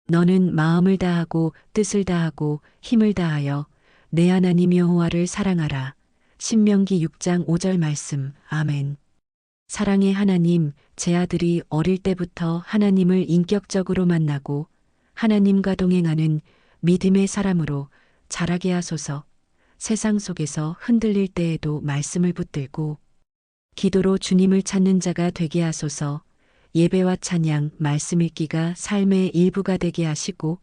너는 마음을 다하고 뜻을 다하고 힘을 다하여 내 하나님 여호와를 사랑하라. 신명기 6장 5절 말씀. 아멘. 사랑의 하나님, 제 아들이 어릴 때부터 하나님을 인격적으로 만나고 하나님과 동행하는 믿음의 사람으로 자라게 하소서. 세상 속에서 흔들릴 때에도 말씀을 붙들고 기도로 주님을 찾는 자가 되게 하소서. 예배와 찬양, 말씀 읽기가 삶의 일부가 되게 하시고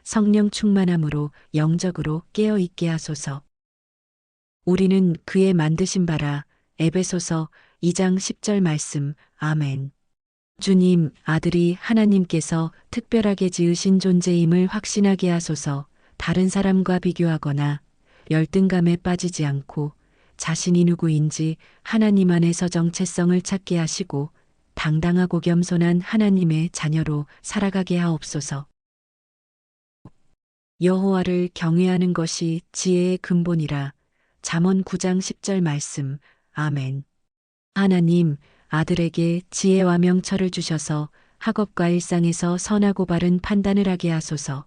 성령 충만함으로 영적으로 깨어 있게 하소서. 우리는 그의 만드신 바라. 에베소서 2장 10절 말씀. 아멘. 주님, 아들이 하나님께서 특별하게 지으신 존재임을 확신하게 하소서. 다른 사람과 비교하거나 열등감에 빠지지 않고 자신이 누구인지 하나님 안에서 정체성을 찾게 하시고 당당하고 겸손한 하나님의 자녀로 살아가게 하옵소서. 여호와를 경외하는 것이 지혜의 근본이라. 잠언 9장 10절 말씀. 아멘. 하나님, 아들에게 지혜와 명철을 주셔서 학업과 일상에서 선하고 바른 판단을 하게 하소서.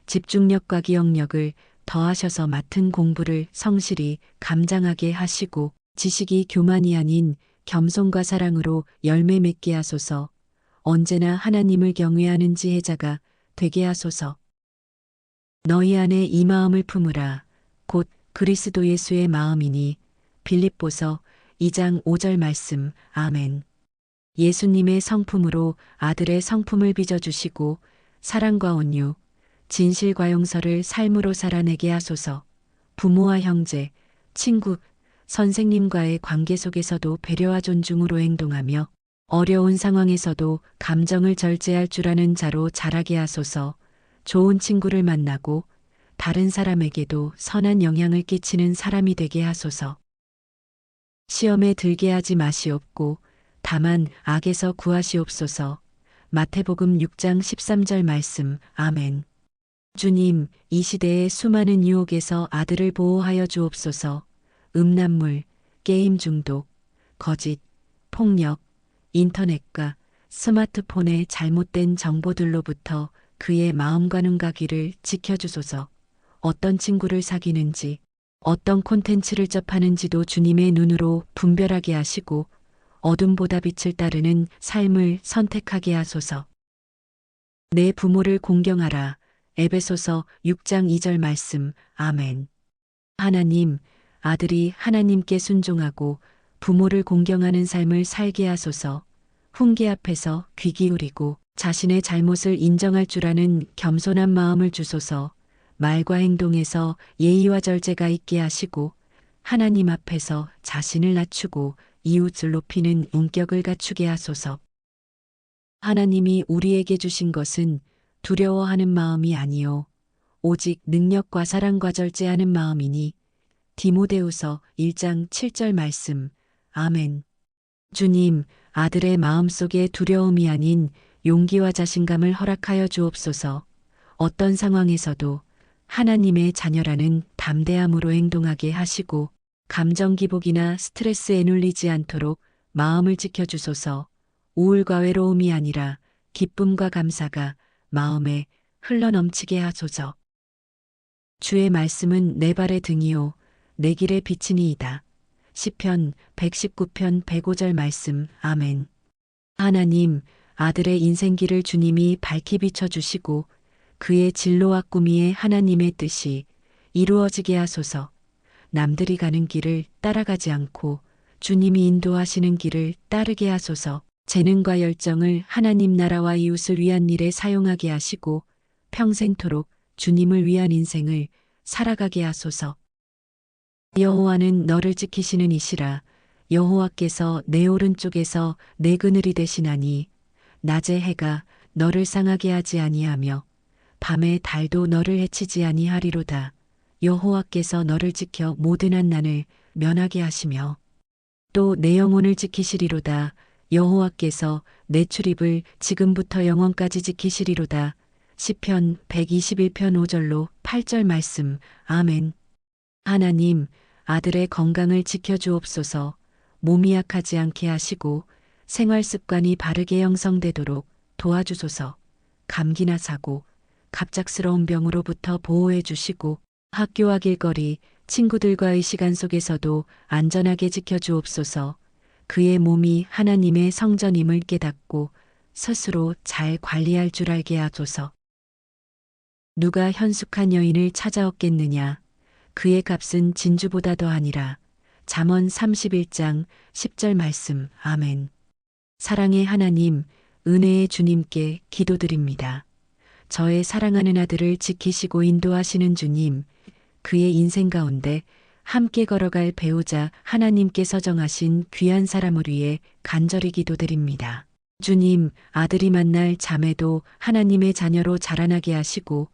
집중력과 기억력을 더하셔서 맡은 공부를 성실히 감당하게 하시고 지식이 교만이 아닌 겸손과 사랑으로 열매 맺게 하소서. 언제나 하나님을 경외하는 지혜자가 되게 하소서. 너희 안에 이 마음을 품으라. 곧 그리스도 예수의 마음이니. 빌립보서 2장 5절 말씀. 아멘. 예수님의 성품으로 아들의 성품을 빚어주시고 사랑과 온유, 진실과 용서를 삶으로 살아내게 하소서. 부모와 형제, 친구, 선생님과의 관계 속에서도 배려와 존중으로 행동하며 어려운 상황에서도 감정을 절제할 줄 아는 자로 자라게 하소서. 좋은 친구를 만나고 다른 사람에게도 선한 영향을 끼치는 사람이 되게 하소서. 시험에 들게 하지 마시옵고 다만 악에서 구하시옵소서. 마태복음 6장 13절 말씀. 아멘. 주님, 이 시대의 수많은 유혹에서 아들을 보호하여 주옵소서. 음란물, 게임 중독, 거짓, 폭력, 인터넷과 스마트폰의 잘못된 정보들로부터 그의 마음과 눈과 귀를 지켜주소서. 어떤 친구를 사귀는지, 어떤 콘텐츠를 접하는지도 주님의 눈으로 분별하게 하시고 어둠보다 빛을 따르는 삶을 선택하게 하소서. 내 부모를 공경하라. 에베소서 6장 2절 말씀. 아멘. 하나님, 아들이 하나님께 순종하고 부모를 공경하는 삶을 살게 하소서. 훈계 앞에서 귀 기울이고 자신의 잘못을 인정할 줄 아는 겸손한 마음을 주소서. 말과 행동에서 예의와 절제가 있게 하시고 하나님 앞에서 자신을 낮추고 이웃을 높이는 인격을 갖추게 하소서. 하나님이 우리에게 주신 것은 두려워하는 마음이 아니요 오직 능력과 사랑과 절제하는 마음이니. 디모데후서 1장 7절 말씀. 아멘. 주님, 아들의 마음속에 두려움이 아닌 용기와 자신감을 허락하여 주옵소서. 어떤 상황에서도 하나님의 자녀라는 담대함으로 행동하게 하시고 감정 기복이나 스트레스에 눌리지 않도록 마음을 지켜주소서. 우울과 외로움이 아니라 기쁨과 감사가 마음에 흘러넘치게 하소서. 주의 말씀은 내 발의 등이요 내 길의 빛이니이다. 시편 119편 105절 말씀. 아멘. 하나님, 아들의 인생길을 주님이 밝히 비춰주시고 그의 진로와 꿈 위에 하나님의 뜻이 이루어지게 하소서. 남들이 가는 길을 따라가지 않고 주님이 인도하시는 길을 따르게 하소서. 재능과 열정을 하나님 나라와 이웃을 위한 일에 사용하게 하시고 평생토록 주님을 위한 인생을 살아가게 하소서. 여호와는 너를 지키시는 이시라. 여호와께서 내 오른쪽에서 내 그늘이 되시나니 낮에 해가 너를 상하게 하지 아니하며 밤에 달도 너를 해치지 아니하리로다. 여호와께서 너를 지켜 모든 한난을 면하게 하시며 또 내 영혼을 지키시리로다. 여호와께서 내 출입을 지금부터 영원까지 지키시리로다. 시편 121편 5절로 8절 말씀. 아멘. 하나님, 아들의 건강을 지켜주옵소서. 몸이 약하지 않게 하시고 생활 습관이 바르게 형성되도록 도와주소서. 감기나 사고, 갑작스러운 병으로부터 보호해 주시고 학교와 길거리, 친구들과의 시간 속에서도 안전하게 지켜주옵소서. 그의 몸이 하나님의 성전임을 깨닫고 스스로 잘 관리할 줄 알게 하소서. 누가 현숙한 여인을 찾아왔겠느냐? 그의 값은 진주보다 더하니라. 잠언 31장 10절 말씀. 아멘. 사랑의 하나님, 은혜의 주님께 기도드립니다. 저의 사랑하는 아들을 지키시고 인도하시는 주님, 그의 인생 가운데 함께 걸어갈 배우자 하나님께서 정하신 귀한 사람을 위해 간절히 기도드립니다. 주님, 아들이 만날 자매도 하나님의 자녀로 자라나게 하시고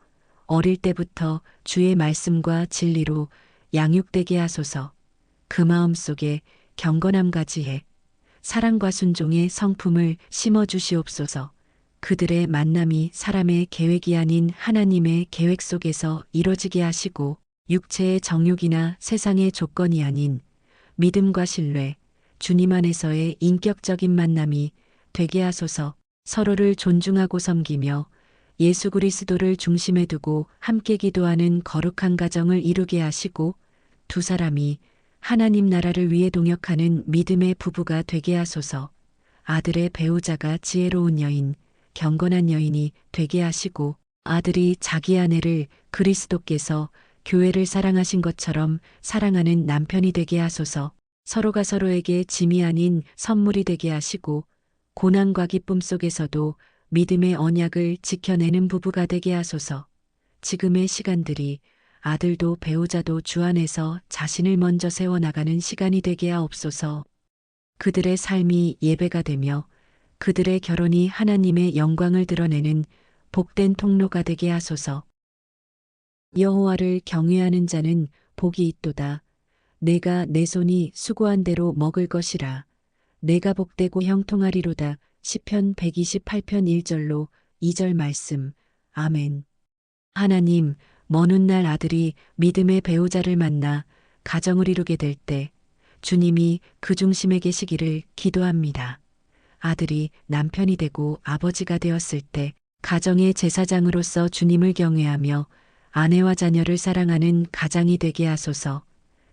어릴 때부터 주의 말씀과 진리로 양육되게 하소서. 그 마음 속에 경건함과 지혜, 사랑과 순종의 성품을 심어 주시옵소서. 그들의 만남이 사람의 계획이 아닌 하나님의 계획 속에서 이뤄지게 하시고 육체의 정욕이나 세상의 조건이 아닌 믿음과 신뢰, 주님 안에서의 인격적인 만남이 되게 하소서. 서로를 존중하고 섬기며 예수 그리스도를 중심에 두고 함께 기도하는 거룩한 가정을 이루게 하시고 두 사람이 하나님 나라를 위해 동역하는 믿음의 부부가 되게 하소서. 아들의 배우자가 지혜로운 여인, 경건한 여인이 되게 하시고 아들이 자기 아내를 그리스도께서 교회를 사랑하신 것처럼 사랑하는 남편이 되게 하소서. 서로가 서로에게 짐이 아닌 선물이 되게 하시고 고난과 기쁨 속에서도 믿음의 언약을 지켜내는 부부가 되게 하소서. 지금의 시간들이 아들도 배우자도 주 안에서 자신을 먼저 세워나가는 시간이 되게 하옵소서. 그들의 삶이 예배가 되며 그들의 결혼이 하나님의 영광을 드러내는 복된 통로가 되게 하소서. 여호와를 경외하는 자는 복이 있도다. 내가 내 손이 수고한 대로 먹을 것이라. 내가 복되고 형통하리로다. 시편 128편 1절로 2절 말씀. 아멘. 하나님, 먼 훗날 아들이 믿음의 배우자를 만나 가정을 이루게 될 때 주님이 그 중심에 계시기를 기도합니다. 아들이 남편이 되고 아버지가 되었을 때 가정의 제사장으로서 주님을 경외하며 아내와 자녀를 사랑하는 가장이 되게 하소서.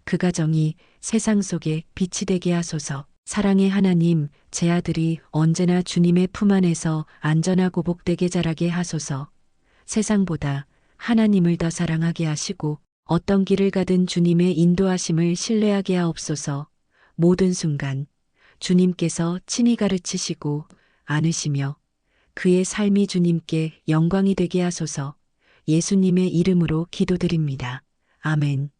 그 가정이 세상 속에 빛이 되게 하소서. 사랑의 하나님, 제 아들이 언제나 주님의 품 안에서 안전하고 복되게 자라게 하소서. 세상보다 하나님을 더 사랑하게 하시고 어떤 길을 가든 주님의 인도하심을 신뢰하게 하옵소서. 모든 순간 주님께서 친히 가르치시고 안으시며 그의 삶이 주님께 영광이 되게 하소서. 예수님의 이름으로 기도드립니다. 아멘.